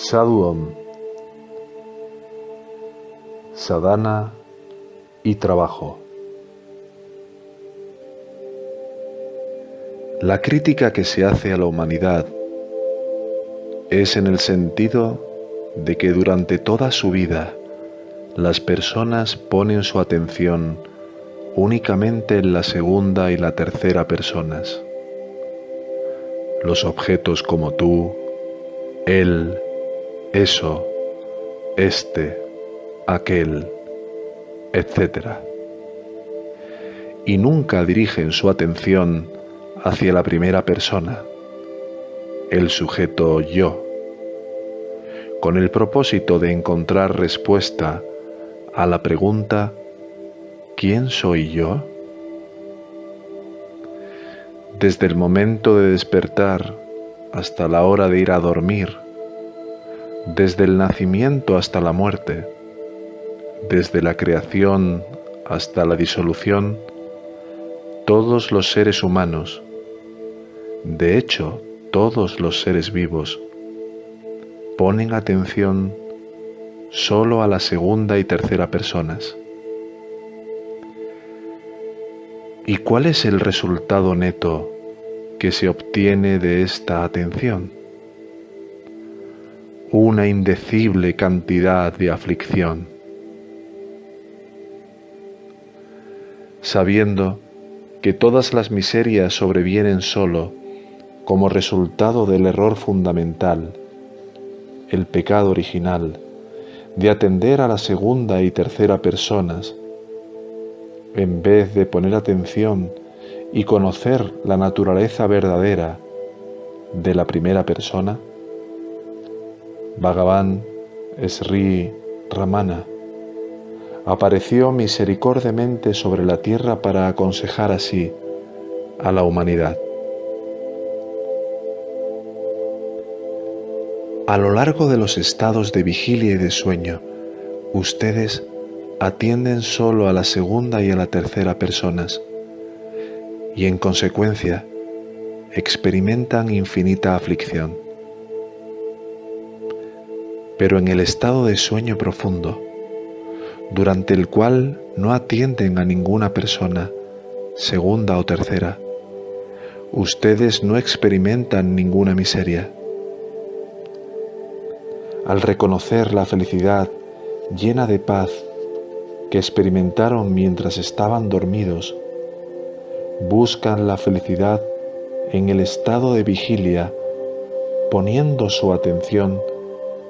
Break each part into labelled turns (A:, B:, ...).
A: Sadhu-Om, sadhana y trabajo. La crítica que se hace a la humanidad es en el sentido de que durante toda su vida las personas ponen su atención únicamente en la segunda y la tercera personas. Los objetos como tú, él, eso, este, aquel, etc. Y nunca dirigen su atención hacia la primera persona, el sujeto yo, con el propósito de encontrar respuesta a la pregunta ¿quién soy yo? Desde el momento de despertar hasta la hora de ir a dormir, desde el nacimiento hasta la muerte, desde la creación hasta la disolución, todos los seres humanos, de hecho todos los seres vivos, ponen atención solo a la segunda y tercera personas. ¿Y cuál es el resultado neto que se obtiene de esta atención? Una indecible cantidad de aflicción. Sabiendo que todas las miserias sobrevienen solo como resultado del error fundamental, el pecado original, de atender a la segunda y tercera personas, en vez de poner atención y conocer la naturaleza verdadera de la primera persona, Bhagavan Sri Ramana apareció misericordiamente sobre la tierra para aconsejar así a la humanidad. A lo largo de los estados de vigilia y de sueño, ustedes atienden solo a la segunda y a la tercera personas y en consecuencia experimentan infinita aflicción. Pero en el estado de sueño profundo, durante el cual no atienden a ninguna persona, segunda o tercera, ustedes no experimentan ninguna miseria. Al reconocer la felicidad llena de paz que experimentaron mientras estaban dormidos, buscan la felicidad en el estado de vigilia, poniendo su atención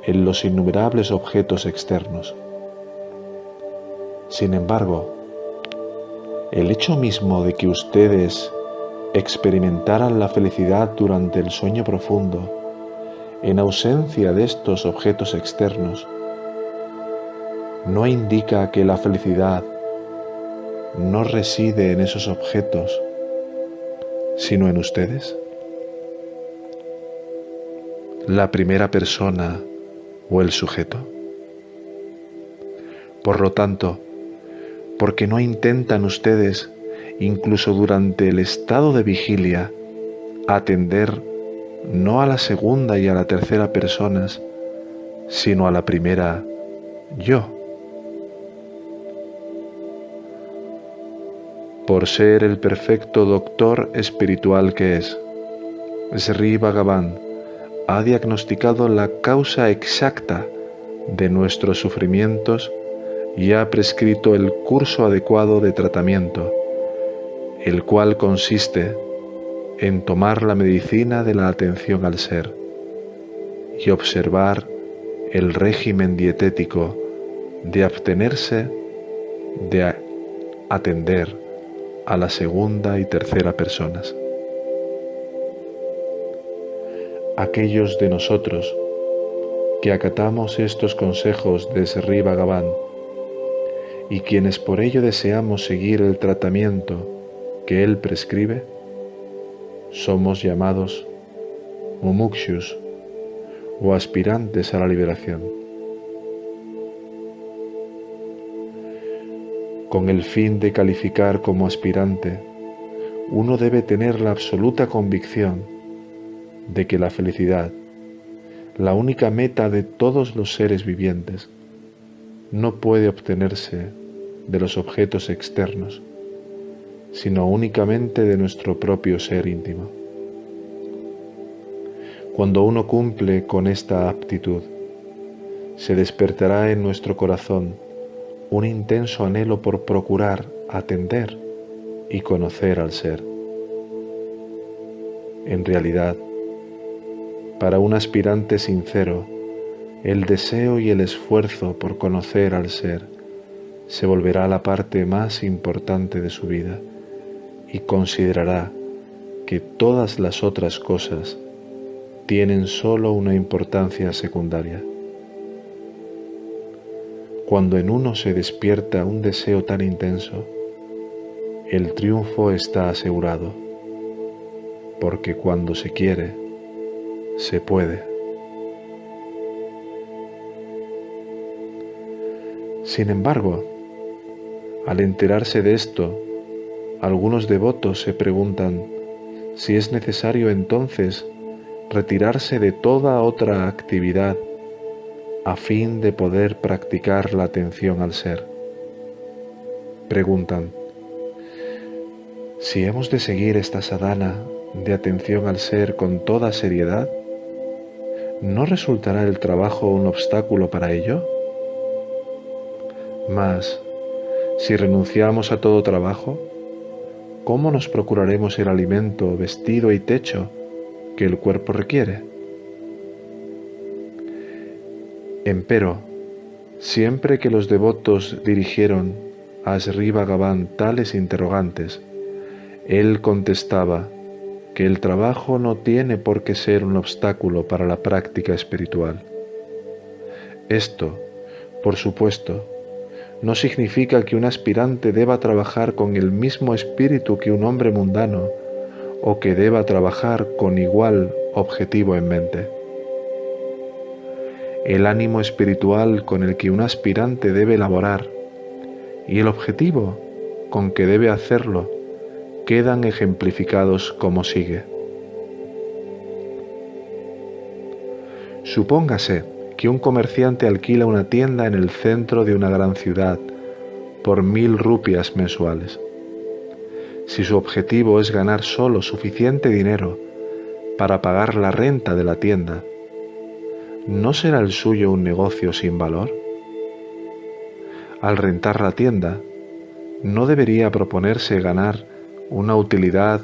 A: en los innumerables objetos externos. Sin embargo, el hecho mismo de que ustedes experimentaran la felicidad durante el sueño profundo, en ausencia de estos objetos externos, no indica que la felicidad no reside en esos objetos, sino en ustedes. La primera persona o el sujeto. Por lo tanto, porque no intentan ustedes, incluso durante el estado de vigilia, atender no a la segunda y a la tercera personas, sino a la primera yo? Por ser el perfecto doctor espiritual que es, Sri Bhagavan ha diagnosticado la causa exacta de nuestros sufrimientos y ha prescrito el curso adecuado de tratamiento, el cual consiste en tomar la medicina de la atención al ser y observar el régimen dietético de abstenerse de atender a la segunda y tercera personas. Aquellos de nosotros que acatamos estos consejos de Sri Bhagavan y quienes por ello deseamos seguir el tratamiento que él prescribe, somos llamados mumukshus o aspirantes a la liberación. Con el fin de calificar como aspirante, uno debe tener la absoluta convicción de que la felicidad, la única meta de todos los seres vivientes, no puede obtenerse de los objetos externos, sino únicamente de nuestro propio ser íntimo. Cuando uno cumple con esta aptitud, se despertará en nuestro corazón un intenso anhelo por procurar, atender y conocer al ser. En realidad, para un aspirante sincero, el deseo y el esfuerzo por conocer al ser se volverá la parte más importante de su vida y considerará que todas las otras cosas tienen solo una importancia secundaria. Cuando en uno se despierta un deseo tan intenso, el triunfo está asegurado, porque cuando se quiere, se puede. Sin embargo, al enterarse de esto, algunos devotos se preguntan si es necesario entonces retirarse de toda otra actividad a fin de poder practicar la atención al ser. Preguntan, si hemos de seguir esta sadhana de atención al ser con toda seriedad, ¿no resultará el trabajo un obstáculo para ello? Mas, si renunciamos a todo trabajo, ¿cómo nos procuraremos el alimento, vestido y techo que el cuerpo requiere? Empero, siempre que los devotos dirigieron a Sri Bhagavan tales interrogantes, él contestaba que el trabajo no tiene por qué ser un obstáculo para la práctica espiritual. Esto, por supuesto, no significa que un aspirante deba trabajar con el mismo espíritu que un hombre mundano o que deba trabajar con igual objetivo en mente. El ánimo espiritual con el que un aspirante debe elaborar y el objetivo con que debe hacerlo quedan ejemplificados como sigue. Supóngase que un comerciante alquila una tienda en el centro de una gran ciudad por 1000 rupias mensuales. Si su objetivo es ganar solo suficiente dinero para pagar la renta de la tienda, ¿no será el suyo un negocio sin valor? Al rentar la tienda, ¿no debería proponerse ganar una utilidad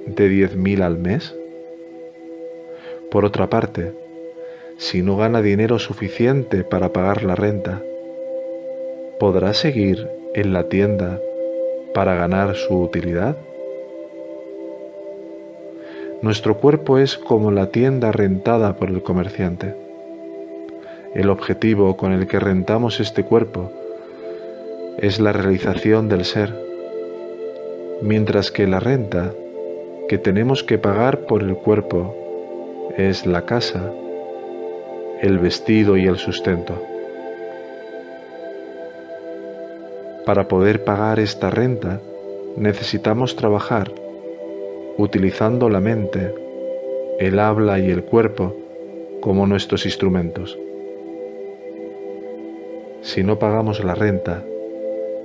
A: de 10.000 al mes? Por otra parte, si no gana dinero suficiente para pagar la renta, ¿podrá seguir en la tienda para ganar su utilidad? Nuestro cuerpo es como la tienda rentada por el comerciante. El objetivo con el que rentamos este cuerpo es la realización del ser, mientras que la renta que tenemos que pagar por el cuerpo es la casa, el vestido y el sustento. Para poder pagar esta renta, necesitamos trabajar utilizando la mente, el habla y el cuerpo como nuestros instrumentos. Si no pagamos la renta,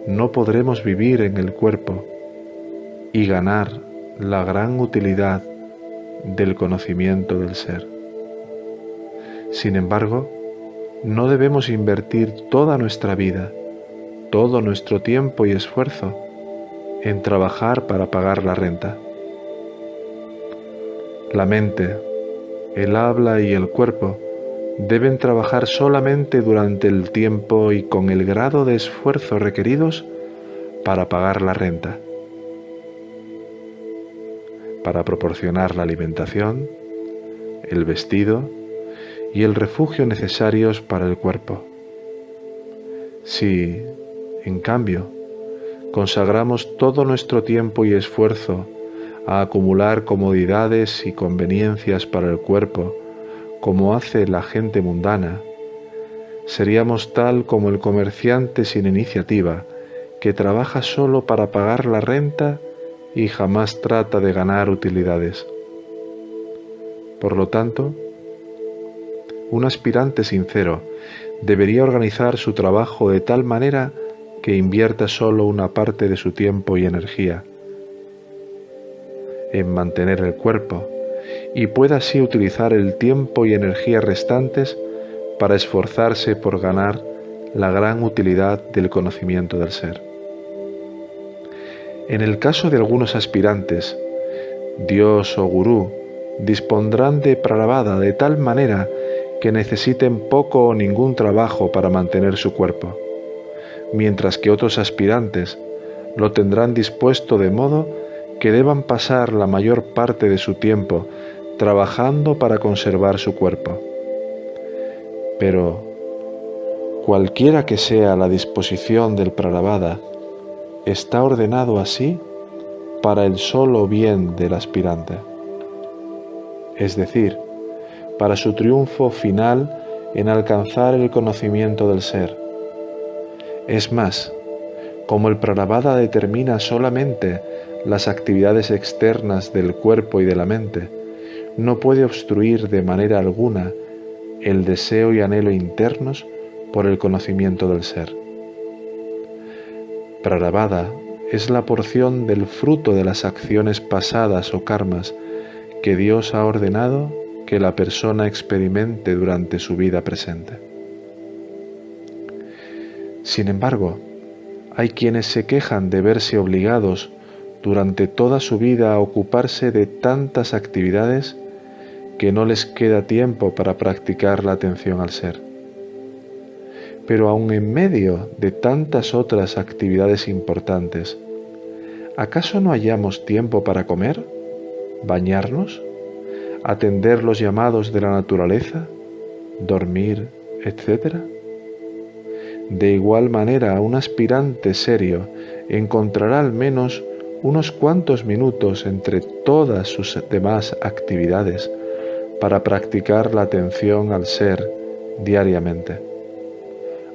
A: no podremos vivir en el cuerpo y ganar la gran utilidad del conocimiento del ser. Sin embargo, no debemos invertir toda nuestra vida, todo nuestro tiempo y esfuerzo en trabajar para pagar la renta. La mente, el habla y el cuerpo deben trabajar solamente durante el tiempo y con el grado de esfuerzo requeridos para pagar la renta, para proporcionar la alimentación, el vestido y el refugio necesarios para el cuerpo. Si, en cambio, consagramos todo nuestro tiempo y esfuerzo a acumular comodidades y conveniencias para el cuerpo, como hace la gente mundana, seríamos tal como el comerciante sin iniciativa que trabaja solo para pagar la renta y jamás trata de ganar utilidades. Por lo tanto, un aspirante sincero debería organizar su trabajo de tal manera que invierta solo una parte de su tiempo y energía en mantener el cuerpo y pueda así utilizar el tiempo y energía restantes para esforzarse por ganar la gran utilidad del conocimiento del ser. En el caso de algunos aspirantes, Dios o Gurú dispondrán de Prarabdha de tal manera que necesiten poco o ningún trabajo para mantener su cuerpo, mientras que otros aspirantes lo tendrán dispuesto de modo que deban pasar la mayor parte de su tiempo trabajando para conservar su cuerpo. Pero, cualquiera que sea la disposición del Prarabdha, está ordenado así para el solo bien del aspirante, es decir, para su triunfo final en alcanzar el conocimiento del ser. Es más, como el Prarabdha determina solamente las actividades externas del cuerpo y de la mente, no puede obstruir de manera alguna el deseo y anhelo internos por el conocimiento del ser. Prarabdha es la porción del fruto de las acciones pasadas o karmas que Dios ha ordenado que la persona experimente durante su vida presente. Sin embargo, hay quienes se quejan de verse obligados durante toda su vida a ocuparse de tantas actividades que no les queda tiempo para practicar la atención al ser. Pero aun en medio de tantas otras actividades importantes, ¿acaso no hallamos tiempo para comer, bañarnos, atender los llamados de la naturaleza, dormir, etcétera? De igual manera, un aspirante serio encontrará al menos unos cuantos minutos entre todas sus demás actividades para practicar la atención al ser diariamente.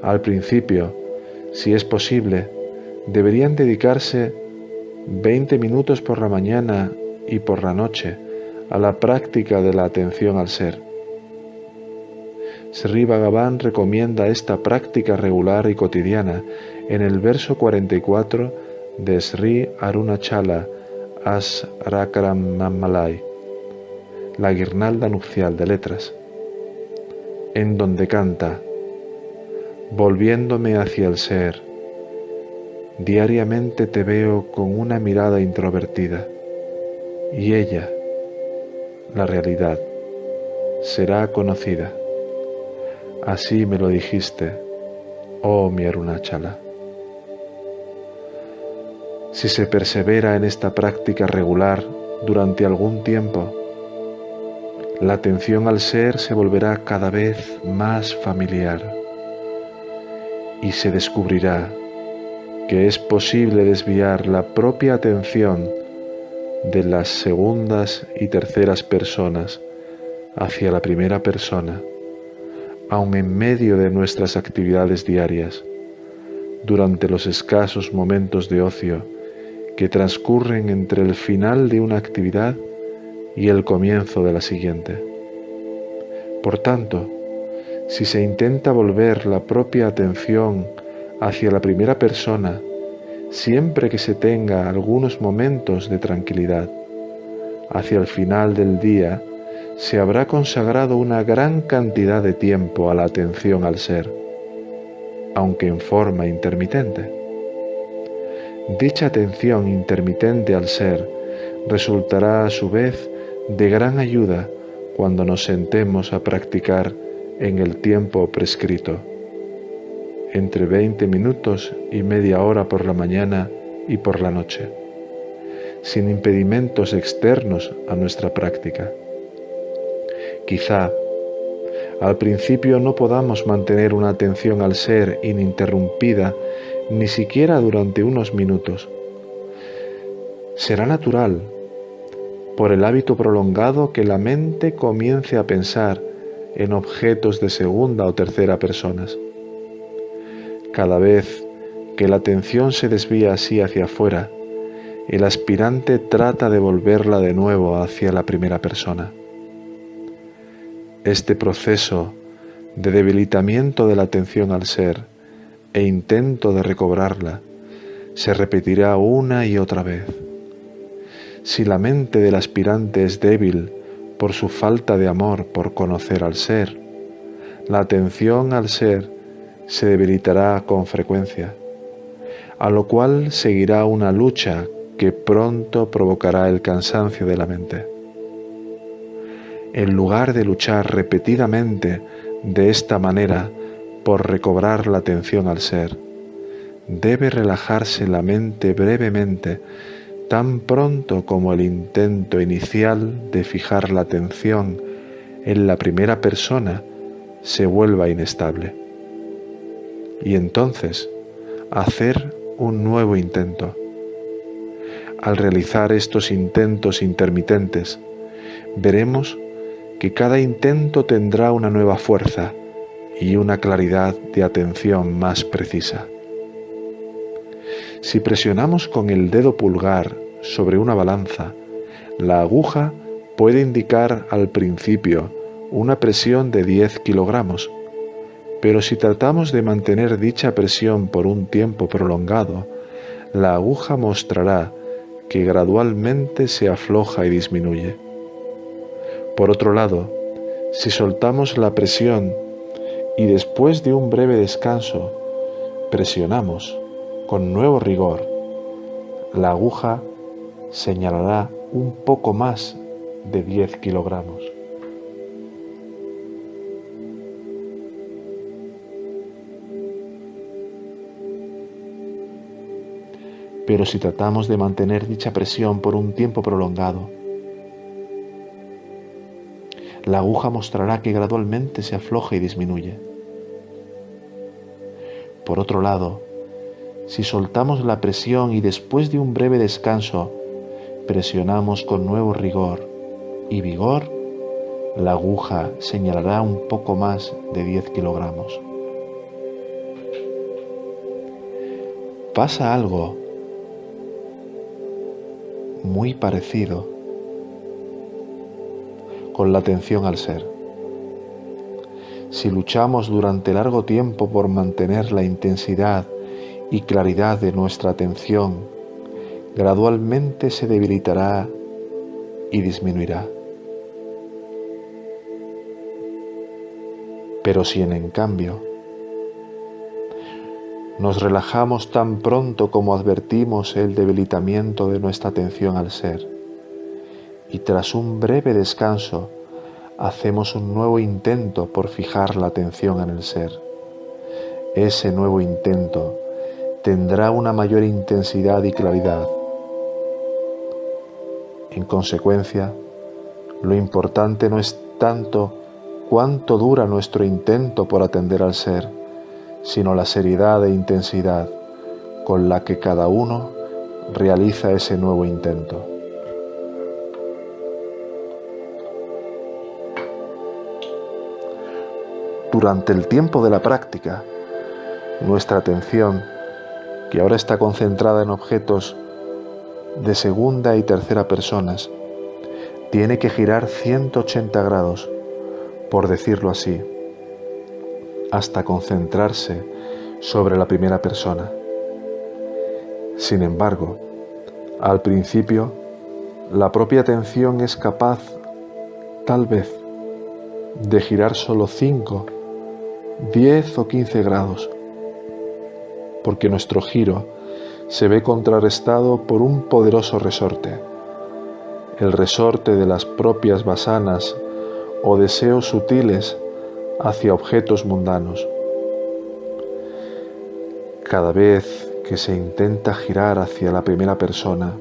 A: Al principio, si es posible, deberían dedicarse 20 minutos por la mañana y por la noche a la práctica de la atención al ser. Sri Bhagavan recomienda esta práctica regular y cotidiana en el verso 44 de Sri Arunachala Asrakaramalai, la guirnalda nupcial de letras, en donde canta: volviéndome hacia el ser, diariamente te veo con una mirada introvertida, y ella, la realidad, será conocida. Así me lo dijiste, oh mi Arunachala. Si se persevera en esta práctica regular durante algún tiempo, la atención al ser se volverá cada vez más familiar y se descubrirá que es posible desviar la propia atención de las segundas y terceras personas hacia la primera persona, aun en medio de nuestras actividades diarias, durante los escasos momentos de ocio que transcurren entre el final de una actividad y el comienzo de la siguiente. Por tanto, si se intenta volver la propia atención hacia la primera persona, siempre que se tenga algunos momentos de tranquilidad, hacia el final del día se habrá consagrado una gran cantidad de tiempo a la atención al ser, aunque en forma intermitente. Dicha atención intermitente al ser resultará a su vez de gran ayuda cuando nos sentemos a practicar en el tiempo prescrito, entre 20 minutos y media hora por la mañana y por la noche, sin impedimentos externos a nuestra práctica. Quizá al principio no podamos mantener una atención al ser ininterrumpida ni siquiera durante unos minutos. Será natural, por el hábito prolongado, que la mente comience a pensar en objetos de segunda o tercera personas. Cada vez que la atención se desvía así hacia afuera, el aspirante trata de volverla de nuevo hacia la primera persona. Este proceso de debilitamiento de la atención al ser e intento de recobrarla se repetirá una y otra vez. Si la mente del aspirante es débil por su falta de amor por conocer al ser, la atención al ser se debilitará con frecuencia, a lo cual seguirá una lucha que pronto provocará el cansancio de la mente. En lugar de luchar repetidamente de esta manera por recobrar la atención al ser, debe relajarse la mente brevemente, tan pronto como el intento inicial de fijar la atención en la primera persona se vuelva inestable. Y entonces hacer un nuevo intento. Al realizar estos intentos intermitentes, veremos que cada intento tendrá una nueva fuerza y una claridad de atención más precisa. Si presionamos con el dedo pulgar sobre una balanza, la aguja puede indicar al principio una presión de 10 kilogramos, pero si tratamos de mantener dicha presión por un tiempo prolongado, la aguja mostrará que gradualmente se afloja y disminuye. Por otro lado, si soltamos la presión y después de un breve descanso presionamos con nuevo rigor, la aguja señalará un poco más de 10 kilogramos. Pero si tratamos de mantener dicha presión por un tiempo prolongado, la aguja mostrará que gradualmente se afloja y disminuye. Por otro lado, si soltamos la presión y después de un breve descanso presionamos con nuevo rigor y vigor, la aguja señalará un poco más de 10 kilogramos. Pasa algo muy parecido con la atención al ser. Si luchamos durante largo tiempo por mantener la intensidad y claridad de nuestra atención, gradualmente se debilitará y disminuirá. Pero si en cambio nos relajamos tan pronto como advertimos el debilitamiento de nuestra atención al ser, y tras un breve descanso hacemos un nuevo intento por fijar la atención en el ser, ese nuevo intento tendrá una mayor intensidad y claridad. En consecuencia, lo importante no es tanto cuánto dura nuestro intento por atender al ser, sino la seriedad e intensidad con la que cada uno realiza ese nuevo intento. Durante el tiempo de la práctica, nuestra atención, que ahora está concentrada en objetos de segunda y tercera personas, tiene que girar 180 grados, por decirlo así, hasta concentrarse sobre la primera persona. Sin embargo, al principio, la propia atención es capaz, tal vez, de girar solo 5, 10 o 15 grados, porque nuestro giro se ve contrarrestado por un poderoso resorte, el resorte de las propias vasanas o deseos sutiles hacia objetos mundanos. Cada vez que se intenta girar hacia la primera persona,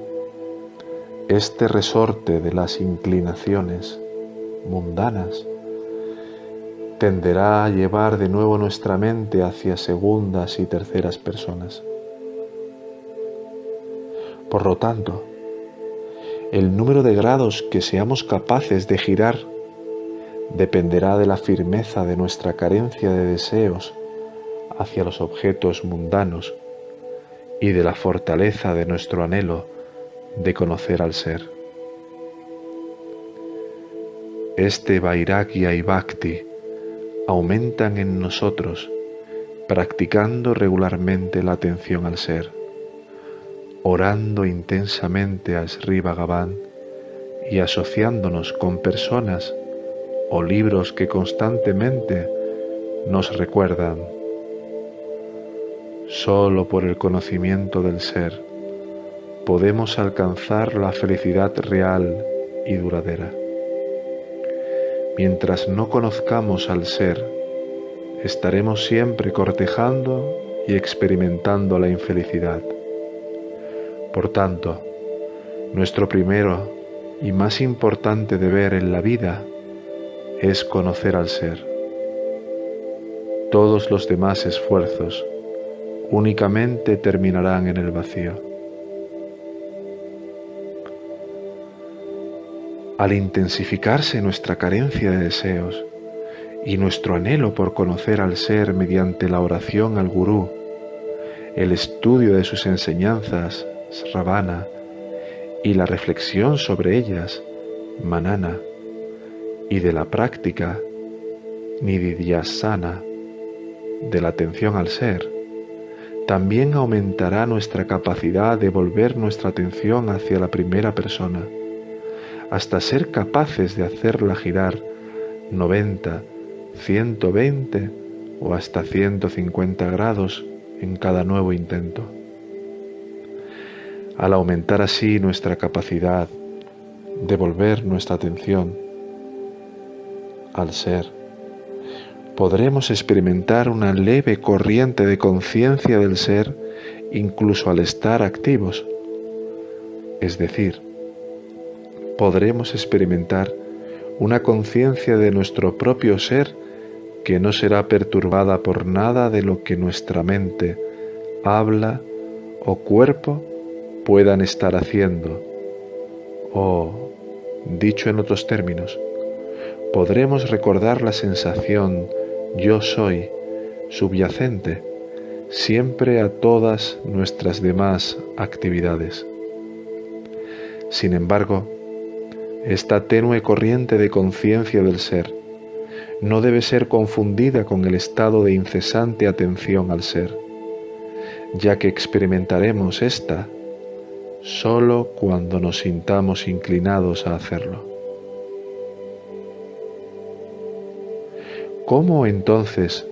A: este resorte de las inclinaciones mundanas tenderá a llevar de nuevo nuestra mente hacia segundas y terceras personas. Por lo tanto, el número de grados que seamos capaces de girar dependerá de la firmeza de nuestra carencia de deseos hacia los objetos mundanos y de la fortaleza de nuestro anhelo de conocer al ser. Este Vairagya y Bhakti aumentan en nosotros, practicando regularmente la atención al ser, orando intensamente a Sri Bhagavan y asociándonos con personas o libros que constantemente nos recuerdan. Solo por el conocimiento del ser podemos alcanzar la felicidad real y duradera. Mientras no conozcamos al ser, estaremos siempre cortejando y experimentando la infelicidad. Por tanto, nuestro primero y más importante deber en la vida es conocer al ser. Todos los demás esfuerzos únicamente terminarán en el vacío. Al intensificarse nuestra carencia de deseos y nuestro anhelo por conocer al ser mediante la oración al Gurú, el estudio de sus enseñanzas, Sravana, y la reflexión sobre ellas, Manana, y de la práctica, Nididhyasana, de la atención al ser, también aumentará nuestra capacidad de volver nuestra atención hacia la primera persona, hasta ser capaces de hacerla girar 90, 120 o hasta 150 grados en cada nuevo intento. Al aumentar así nuestra capacidad de volver nuestra atención al ser, podremos experimentar una leve corriente de conciencia del ser incluso al estar activos. Es decir, podremos experimentar una conciencia de nuestro propio ser que no será perturbada por nada de lo que nuestra mente, habla o cuerpo puedan estar haciendo. O, dicho en otros términos, podremos recordar la sensación yo soy subyacente siempre a todas nuestras demás actividades. Sin embargo, esta tenue corriente de conciencia del ser no debe ser confundida con el estado de incesante atención al ser, ya que experimentaremos esta solo cuando nos sintamos inclinados a hacerlo. ¿Cómo entonces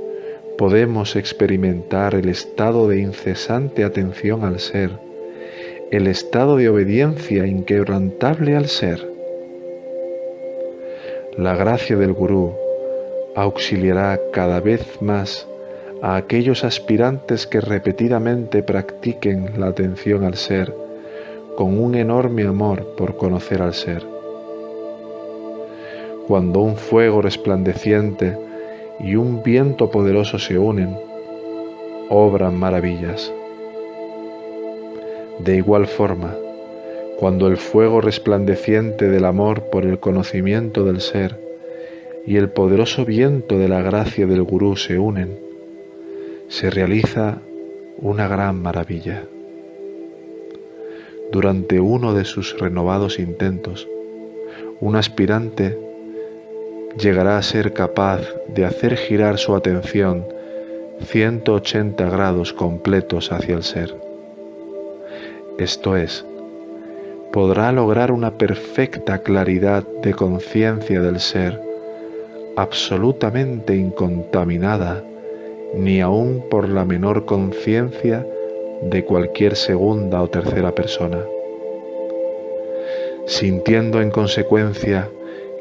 A: podemos experimentar el estado de incesante atención al ser, el estado de obediencia inquebrantable al ser? La gracia del Gurú auxiliará cada vez más a aquellos aspirantes que repetidamente practiquen la atención al ser con un enorme amor por conocer al ser. Cuando un fuego resplandeciente y un viento poderoso se unen, obran maravillas. De igual forma, cuando el fuego resplandeciente del amor por el conocimiento del ser y el poderoso viento de la gracia del Gurú se unen, se realiza una gran maravilla. Durante uno de sus renovados intentos, un aspirante llegará a ser capaz de hacer girar su atención 180 grados completos hacia el ser. Esto es, podrá lograr una perfecta claridad de conciencia del ser, absolutamente incontaminada ni aun por la menor conciencia de cualquier segunda o tercera persona, sintiendo en consecuencia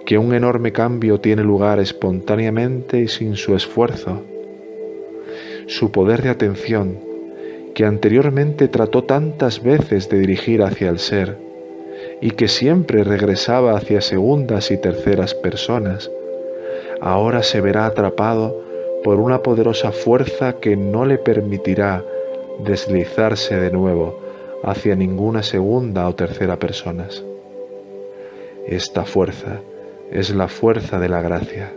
A: que un enorme cambio tiene lugar espontáneamente y sin su esfuerzo. Su poder de atención, que anteriormente trató tantas veces de dirigir hacia el ser y que siempre regresaba hacia segundas y terceras personas, ahora se verá atrapado por una poderosa fuerza que no le permitirá deslizarse de nuevo hacia ninguna segunda o tercera persona. Esta fuerza es la fuerza de la gracia.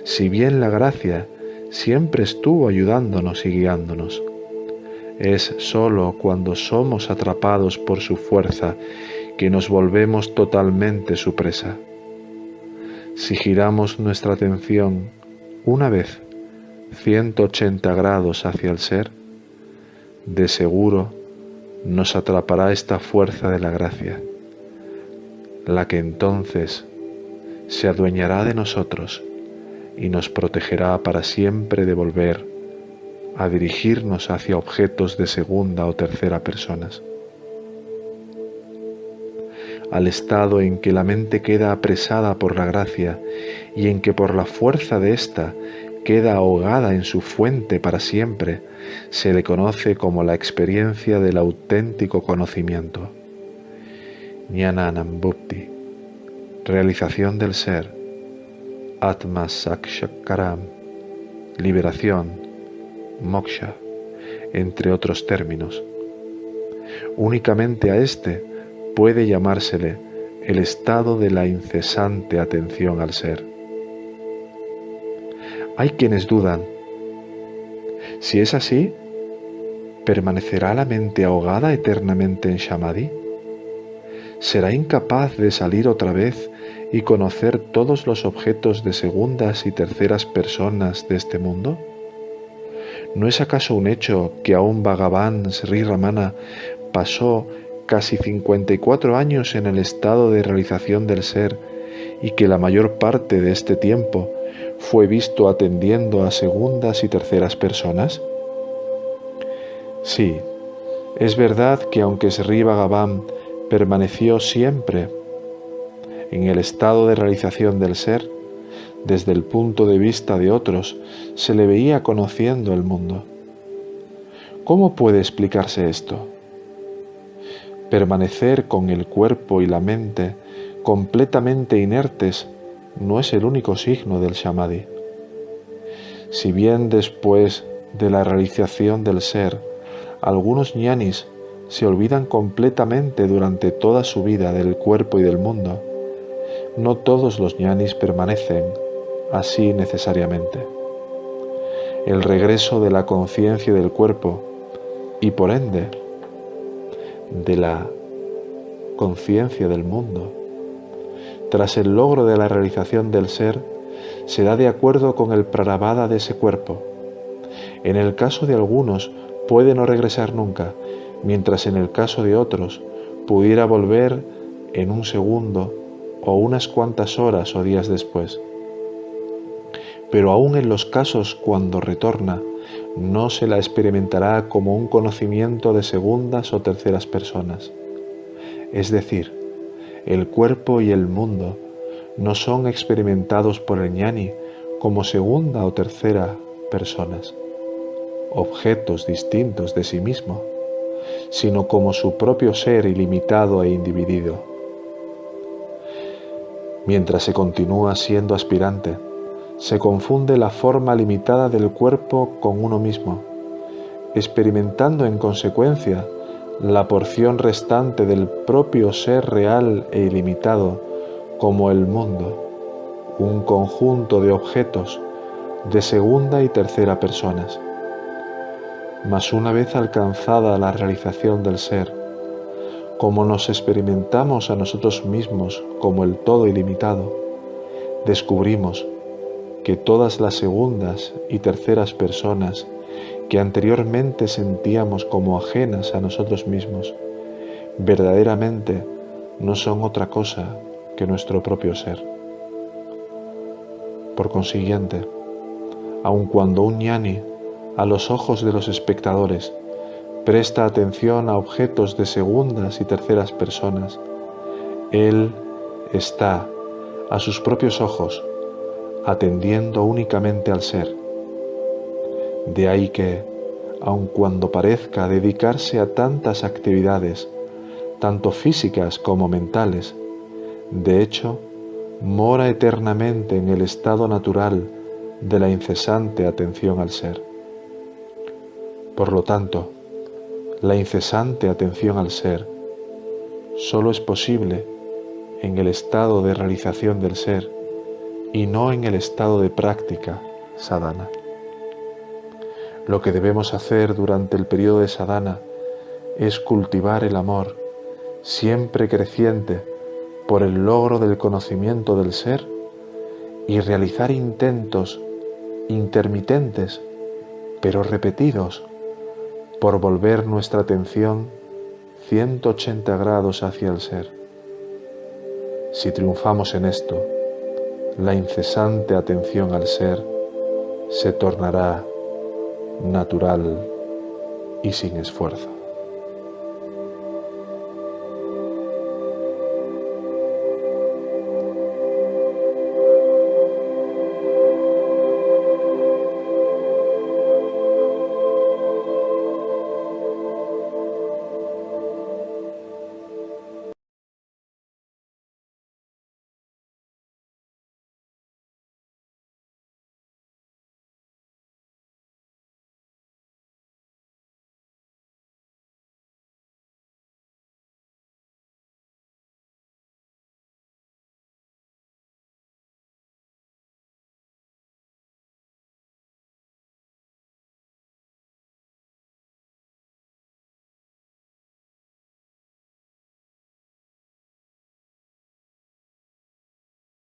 A: Si bien la gracia siempre estuvo ayudándonos y guiándonos, es sólo cuando somos atrapados por su fuerza que nos volvemos totalmente su presa. Si giramos nuestra atención una vez 180 grados hacia el ser, de seguro nos atrapará esta fuerza de la gracia, la que entonces se adueñará de nosotros y nos protegerá para siempre de volver a dirigirnos hacia objetos de segunda o tercera personas. Al estado en que la mente queda apresada por la gracia y en que por la fuerza de ésta queda ahogada en su fuente para siempre, se le conoce como la experiencia del auténtico conocimiento. Jnanam Bhukti, realización del ser, Atma Sakshakaram, liberación, moksha, entre otros términos. Únicamente a este puede llamársele el estado de la incesante atención al ser. Hay quienes dudan. Si es así, ¿permanecerá la mente ahogada eternamente en Samadhi? ¿Será incapaz de salir otra vez y conocer todos los objetos de segundas y terceras personas de este mundo? ¿No es acaso un hecho que aún Bhagavan Sri Ramana pasó casi 54 años en el estado de realización del ser y que la mayor parte de este tiempo fue visto atendiendo a segundas y terceras personas? Sí, es verdad que aunque Sri Bhagavan permaneció siempre en el estado de realización del ser, desde el punto de vista de otros se le veía conociendo el mundo. ¿Cómo puede explicarse esto? Permanecer con el cuerpo y la mente completamente inertes no es el único signo del Samadhi. Si bien después de la realización del ser, algunos ñanis se olvidan completamente durante toda su vida del cuerpo y del mundo, no todos los ñanis permanecen así necesariamente. El regreso de la conciencia del cuerpo y por ende de la conciencia del mundo, tras el logro de la realización del ser, se da de acuerdo con el prarabdha de ese cuerpo. En el caso de algunos puede no regresar nunca, mientras en el caso de otros pudiera volver en un segundo o unas cuantas horas o días después. Pero aún en los casos cuando retorna, no se la experimentará como un conocimiento de segundas o terceras personas. Es decir, el cuerpo y el mundo no son experimentados por el ñani como segunda o tercera personas, objetos distintos de sí mismo, sino como su propio ser ilimitado e individido. Mientras se continúa siendo aspirante, se confunde la forma limitada del cuerpo con uno mismo, experimentando en consecuencia la porción restante del propio ser real e ilimitado como el mundo, un conjunto de objetos de segunda y tercera personas. Mas una vez alcanzada la realización del ser, como nos experimentamos a nosotros mismos como el todo ilimitado, descubrimos que todas las segundas y terceras personas que anteriormente sentíamos como ajenas a nosotros mismos, verdaderamente no son otra cosa que nuestro propio ser. Por consiguiente, aun cuando un ñani, a los ojos de los espectadores, presta atención a objetos de segundas y terceras personas, él está, a sus propios ojos, atendiendo únicamente al ser. De ahí que, aun cuando parezca dedicarse a tantas actividades, tanto físicas como mentales, de hecho, mora eternamente en el estado natural de la incesante atención al ser. Por lo tanto, la incesante atención al ser solo es posible en el estado de realización del ser y no en el estado de práctica sadhana. Lo que debemos hacer durante el periodo de sadhana es cultivar el amor, siempre creciente, por el logro del conocimiento del ser y realizar intentos intermitentes, pero repetidos, por volver nuestra atención 180 grados hacia el ser. Si triunfamos en esto, la incesante atención al ser se tornará natural y sin esfuerzo.